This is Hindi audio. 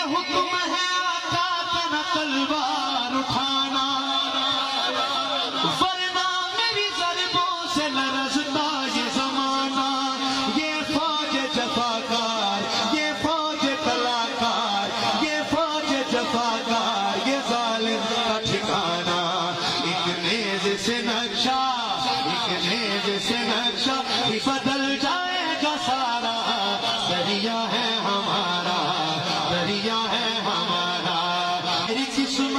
हुक्म है आका का न तलवार उठाना, वरना मेरी ज़रबों से लरज़ता ये ज़माना। ये फौज जफाकार, ये फौज तलाकार, ये फौज जफाकार, ये जालिम का ठिकाना। एक नेज़ से नक्शा, एक नेज़ से नक्शा बदल जाएगा सारा। दरिया है हमारा, दरिया है हमारा। मेरी किस्मत